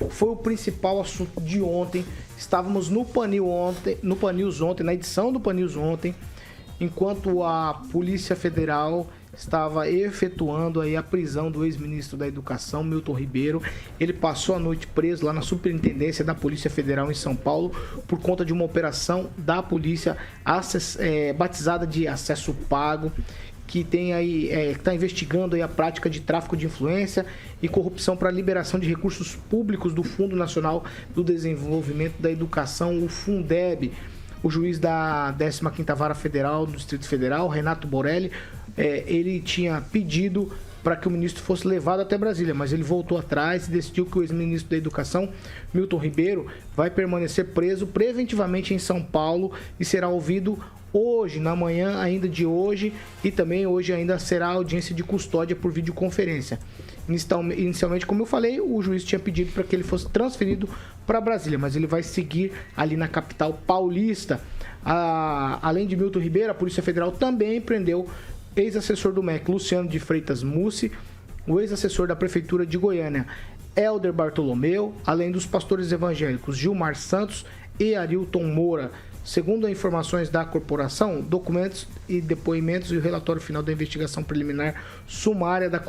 foi o principal assunto de ontem. Estávamos no Pan News ontem, na edição do Pan News ontem, enquanto a Polícia Federal estava efetuando aí a prisão do ex-ministro da Educação, Milton Ribeiro. Ele passou a noite preso lá na Superintendência da Polícia Federal em São Paulo por conta de uma operação da polícia batizada de acesso pago, que tem aí está investigando aí a prática de tráfico de influência e corrupção para liberação de recursos públicos do Fundo Nacional do Desenvolvimento da Educação, o Fundeb. O juiz da 15ª Vara Federal do Distrito Federal, Renato Borelli, ele tinha pedido para que o ministro fosse levado até Brasília, mas ele voltou atrás e decidiu que o ex-ministro da Educação, Milton Ribeiro, vai permanecer preso preventivamente em São Paulo e será ouvido hoje, na manhã ainda de hoje, e também hoje ainda será audiência de custódia por videoconferência. Inicialmente, como eu falei, o juiz tinha pedido para que ele fosse transferido para Brasília, mas ele vai seguir ali na capital paulista. Além de Milton Ribeiro, a Polícia Federal também prendeu ex-assessor do MEC, Luciano de Freitas Mussi, o ex-assessor da Prefeitura de Goiânia, Helder Bartolomeu, além dos pastores evangélicos Gilmar Santos e Arilton Moura. Segundo informações da corporação, documentos e depoimentos e o relatório final da investigação preliminar sumária da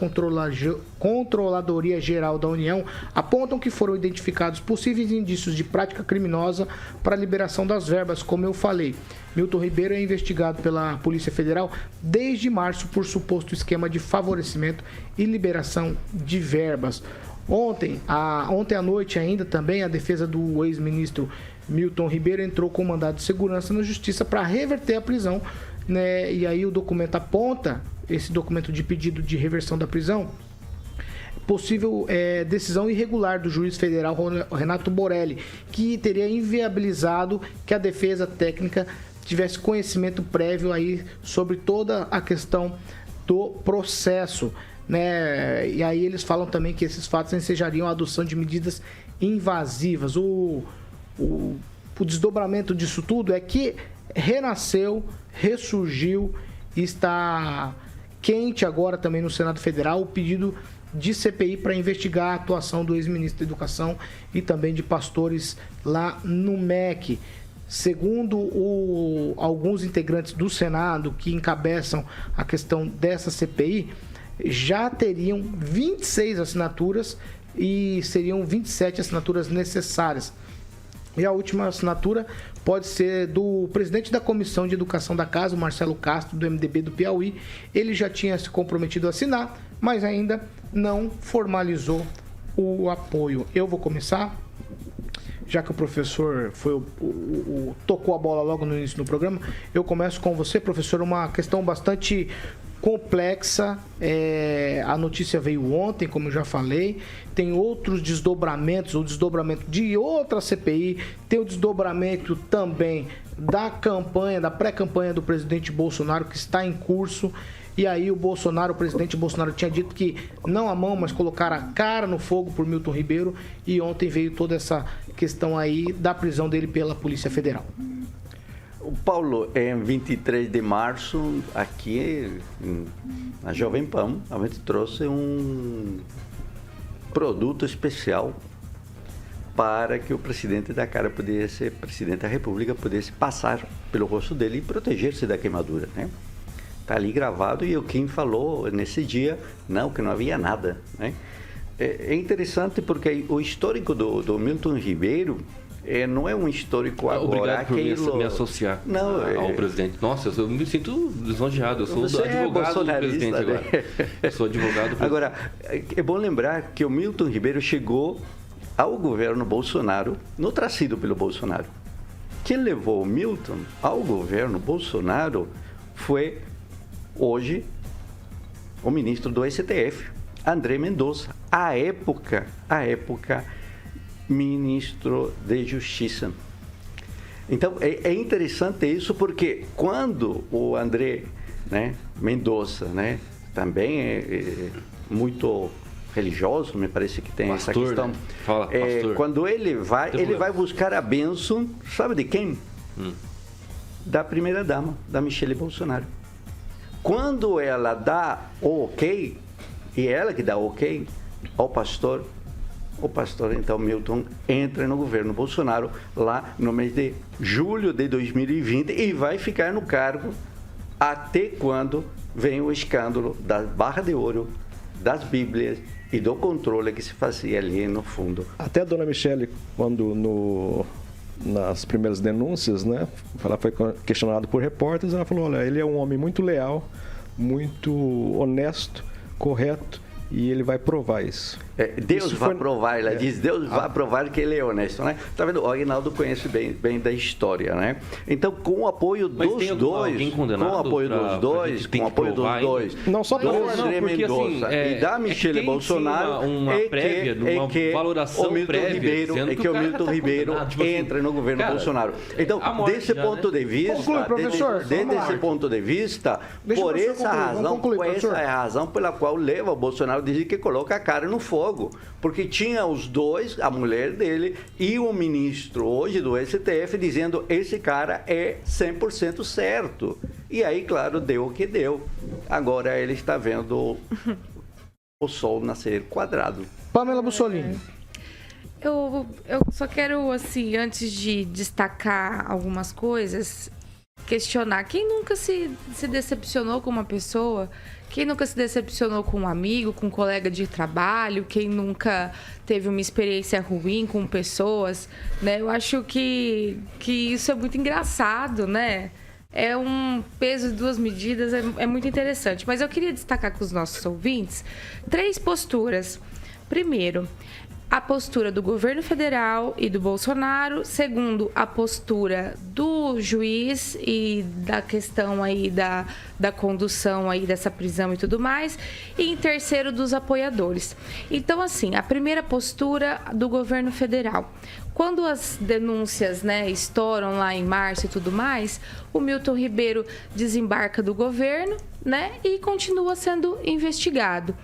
Controladoria Geral da União apontam que foram identificados possíveis indícios de prática criminosa para a liberação das verbas, como eu falei. Milton Ribeiro é investigado pela Polícia Federal desde março por suposto esquema de favorecimento e liberação de verbas. Ontem à noite ainda também a defesa do ex-ministro Milton Ribeiro entrou com mandado de segurança na justiça para reverter a prisão, né? E aí o documento aponta, esse documento de pedido de reversão da prisão, possível decisão irregular do juiz federal Renato Borelli, que teria inviabilizado que a defesa técnica tivesse conhecimento prévio aí sobre toda a questão do processo, né? E aí eles falam também que esses fatos ensejariam a adoção de medidas invasivas. O desdobramento disso tudo é que renasceu, ressurgiu e está quente agora também no Senado Federal o pedido de CPI para investigar a atuação do ex-ministro da Educação e também de pastores lá no MEC. Segundo alguns integrantes do Senado que encabeçam a questão dessa CPI, já teriam 26 assinaturas e seriam 27 assinaturas necessárias. E a última assinatura pode ser do presidente da Comissão de Educação da Casa, o Marcelo Castro, do MDB do Piauí. Ele já tinha se comprometido a assinar, mas ainda não formalizou o apoio. Eu vou começar, já que o professor tocou a bola logo no início do programa. Eu começo com você, professor, uma questão bastante complexa. A notícia veio ontem, como eu já falei. Tem outros desdobramentos, o desdobramento de outra CPI, tem o desdobramento também da pré-campanha do presidente Bolsonaro, que está em curso. E aí o presidente Bolsonaro tinha dito que não a mão, mas colocar a cara no fogo por Milton Ribeiro. E ontem veio toda essa questão aí da prisão dele pela Polícia Federal. O Paulo, em 23 de março, aqui na Jovem Pan, a gente trouxe um produto especial para que o presidente da presidente da República, pudesse passar pelo rosto dele e proteger-se da queimadura, né? Está ali gravado e o Kim falou nesse dia, que não havia nada, né? É interessante porque o histórico do Milton Ribeiro não é um histórico agora. Obrigado por me associar ao presidente. Nossa, eu me sinto lisonjeado. Eu sou advogado do presidente agora. Eu sou advogado do Agora, é bom lembrar que o Milton Ribeiro chegou ao governo Bolsonaro, não trazido pelo Bolsonaro. Quem levou o Milton ao governo Bolsonaro foi, hoje, o ministro do STF, André Mendonça. À época, ministro de Justiça. Então, é interessante isso, porque quando o André, Mendonça, também é muito religioso, me parece que tem pastor, essa questão. Fala, pastor. Quando ele vai buscar a bênção, sabe de quem? Da primeira-dama, da Michele Bolsonaro. Quando ela dá o ok, e ela que dá o ok ao pastor o pastor então Milton entra no governo Bolsonaro lá no mês de julho de 2020 e vai ficar no cargo até quando vem o escândalo da barra de ouro, das Bíblias e do controle que se fazia ali no fundo. Até a dona Michele, quando nas primeiras denúncias, né, ela foi questionada por repórteres, ela falou, olha, ele é um homem muito leal, muito honesto, correto, e ele vai provar isso. Deus vai provar, ela diz, Deus vai provar que ele é honesto, né? Tá vendo? O Aguinaldo conhece bem da história, né? Então, com o apoio dos dois, não só do André Mendonça e da Michele Bolsonaro, valoração prévia, o Milton Ribeiro entra no governo Bolsonaro. Então, desse ponto de vista, por essa é a razão pela qual leva o Bolsonaro a dizer que coloca a cara no fogo. Porque tinha os dois, a mulher dele e o ministro hoje do STF dizendo esse cara é 100% certo. E aí, claro, deu o que deu. Agora ele está vendo o sol nascer quadrado. Pamela Bussolini. Eu só quero, assim, antes de destacar algumas coisas, questionar. Quem nunca se decepcionou com uma pessoa? Quem nunca se decepcionou com um amigo, com um colega de trabalho? Quem nunca teve uma experiência ruim com pessoas? Né? Eu acho que isso é muito engraçado, né? É um peso de duas medidas, é muito interessante. Mas eu queria destacar com os nossos ouvintes 3 posturas. Primeiro, a postura do governo federal e do Bolsonaro. Segundo, a postura do juiz e da questão aí da condução aí dessa prisão e tudo mais. E em terceiro, dos apoiadores. Então, assim, a primeira postura do governo federal. Quando as denúncias, né, estouram lá em março e tudo mais, o Milton Ribeiro desembarca do governo, né, e continua sendo investigado.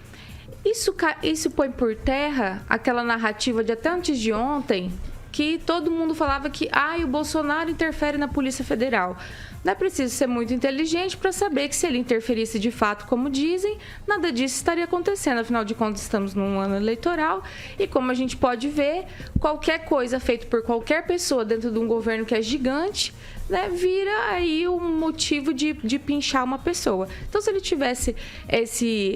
Isso põe por terra aquela narrativa de até antes de ontem, que todo mundo falava que o Bolsonaro interfere na Polícia Federal. Não é preciso ser muito inteligente para saber que se ele interferisse de fato, como dizem, nada disso estaria acontecendo. Afinal de contas, estamos num ano eleitoral e, como a gente pode ver, qualquer coisa feita por qualquer pessoa dentro de um governo que é gigante, né, vira aí um motivo de pinchar uma pessoa. Então, se ele tivesse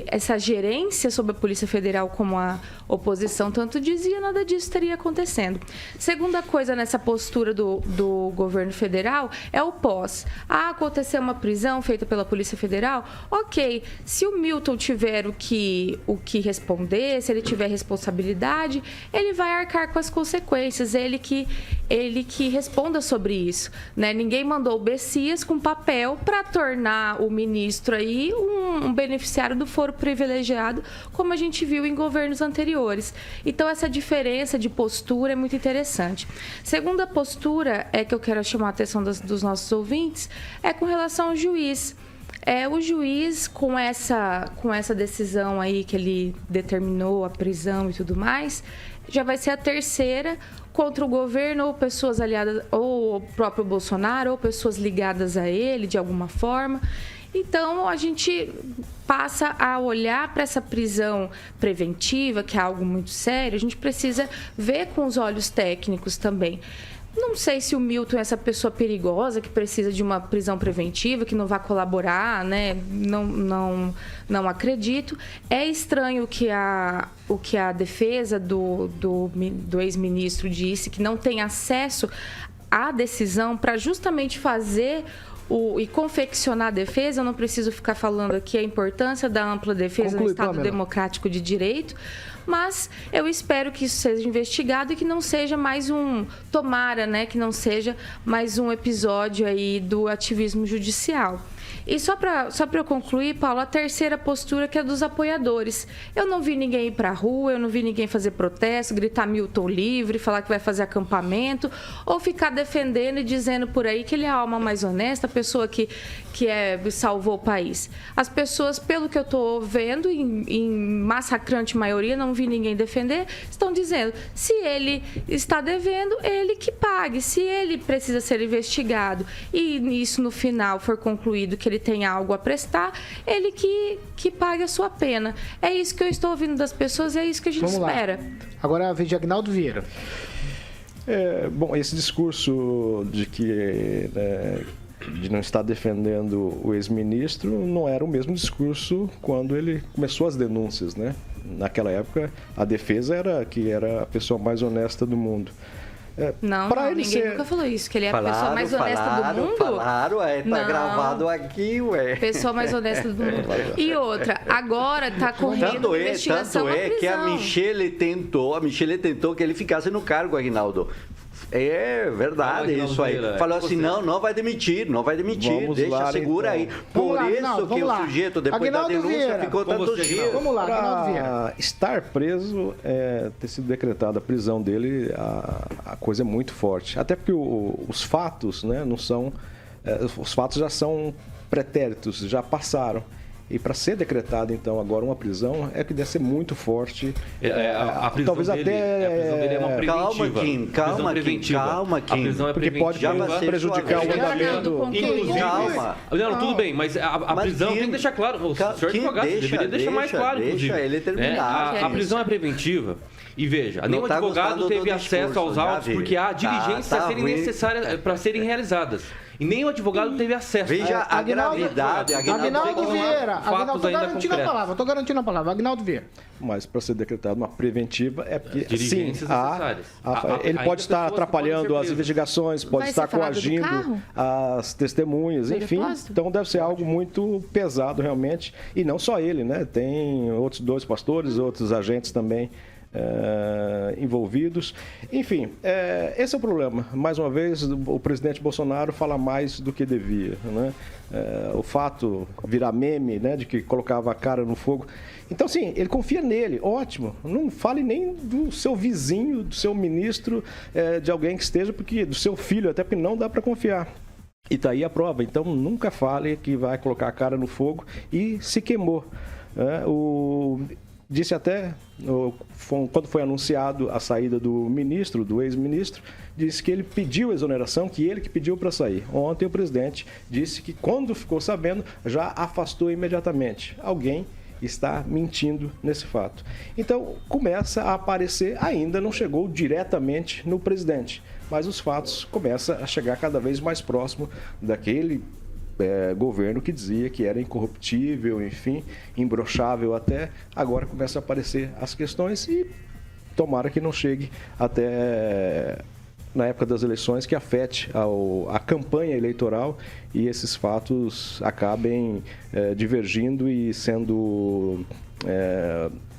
essa gerência sobre a Polícia Federal, como a oposição tanto dizia, nada disso estaria acontecendo. Segunda coisa nessa postura do governo federal é o pós. Aconteceu uma prisão feita pela Polícia Federal? Ok, se o Milton tiver o que responder, se ele tiver responsabilidade, ele vai arcar com as consequências, ele que responda sobre isso, né? Ninguém mandou o Bessias com papel para tornar o ministro aí um beneficiário do foro privilegiado, como a gente viu em governos anteriores. Então, essa diferença de postura é muito interessante. Segunda postura que eu quero chamar a atenção dos nossos ouvintes é com relação ao juiz. O juiz, com essa decisão aí que ele determinou a prisão e tudo mais, já vai ser a terceira contra o governo ou pessoas aliadas, ou o próprio Bolsonaro, ou pessoas ligadas a ele de alguma forma. Então, a gente passa a olhar para essa prisão preventiva, que é algo muito sério. A gente precisa ver com os olhos técnicos também. Não sei se o Milton é essa pessoa perigosa que precisa de uma prisão preventiva, que não vai colaborar, né? Não acredito. É estranho o que a defesa do ex-ministro disse, que não tem acesso à decisão para justamente fazer e confeccionar a defesa. Eu não preciso ficar falando aqui a importância da ampla defesa no Estado democrático de direito, mas eu espero que isso seja investigado e que não seja mais tomara, né, que não seja mais um episódio aí do ativismo judicial. E só para eu concluir, Paulo, a terceira postura, que é dos apoiadores. Eu não vi ninguém ir para a rua, eu não vi ninguém fazer protesto, gritar Milton livre, falar que vai fazer acampamento, ou ficar defendendo e dizendo por aí que ele é a alma mais honesta, a pessoa que salvou o país. As pessoas, pelo que eu estou vendo, em massacrante maioria, não vi ninguém defender, estão dizendo, se ele está devendo, ele que pague. Se ele precisa ser investigado e isso no final for concluído que ele tem algo a prestar, ele que pague a sua pena. É isso que eu estou ouvindo das pessoas e é isso que a gente espera. Agora é a vez de Agnaldo Vieira. Bom, esse discurso de que de não estar defendendo o ex-ministro não era o mesmo discurso quando ele começou as denúncias, né? Naquela época, a defesa era que era a pessoa mais honesta do mundo. Ninguém nunca falou isso, que ele é a pessoa mais honesta do mundo. Tá gravado aqui, ué. Pessoa mais honesta do mundo. E outra, agora tá correndo investigação na prisão. Que a Michele tentou que ele ficasse no cargo, Aguinaldo. É verdade isso aí. Falou assim, não vai demitir, deixa, segura aí. Por isso que o sujeito, depois da denúncia, ficou tantos dias. Vamos lá, Aguinaldo Vieira. Para estar preso, ter sido decretada a prisão dele, a coisa é muito forte. Até porque os fatos, né, não são... os fatos já são pretéritos, já passaram. E para ser decretada, então, agora uma prisão, é que deve ser muito forte. A prisão talvez dele, até... A prisão dele é uma preventiva. Calma, Kim. A prisão é porque preventiva. pode prejudicar o andamento. Calma. Não, tudo bem, mas a prisão tem que deixar claro. O senhor advogado deveria deixar mais claro, inclusive. Deixa ele terminar. A prisão é preventiva. E veja, nenhum advogado teve acesso aos autos porque há diligências a serem necessárias para serem realizadas. E nem o advogado teve acesso. Veja a gravidade. Aguinaldo Vieira. Estou garantindo a palavra. Aguinaldo Vieira. Mas para ser decretado uma preventiva é porque, sim, necessárias. Ele pode estar atrapalhando as investigações, pode estar coagindo as testemunhas, enfim. Então deve ser algo muito pesado realmente. E não só ele, né? Tem outros 2 pastores, outros agentes também envolvidos. Enfim, esse é o problema. Mais uma vez, o presidente Bolsonaro fala mais do que devia, né? O fato virar meme, né, de que colocava a cara no fogo. Então, sim, ele confia nele, ótimo. Não fale nem do seu vizinho, do seu ministro, de alguém que esteja, porque do seu filho, até porque não dá para confiar. E está aí a prova. Então, nunca fale que vai colocar a cara no fogo e se queimou. Disse até, quando foi anunciado a saída do ministro, do ex-ministro, disse que ele pediu exoneração, que ele que pediu para sair. Ontem o presidente disse que quando ficou sabendo, já afastou imediatamente. Alguém está mentindo nesse fato. Então, começa a aparecer, ainda não chegou diretamente no presidente, mas os fatos começam a chegar cada vez mais próximo daquele governo que dizia que era incorruptível, enfim, imbrochável até. Agora começam a aparecer as questões e tomara que não chegue até na época das eleições que afete a campanha eleitoral e esses fatos acabem divergindo e sendo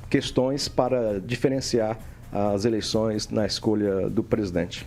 questões para diferenciar as eleições na escolha do presidente.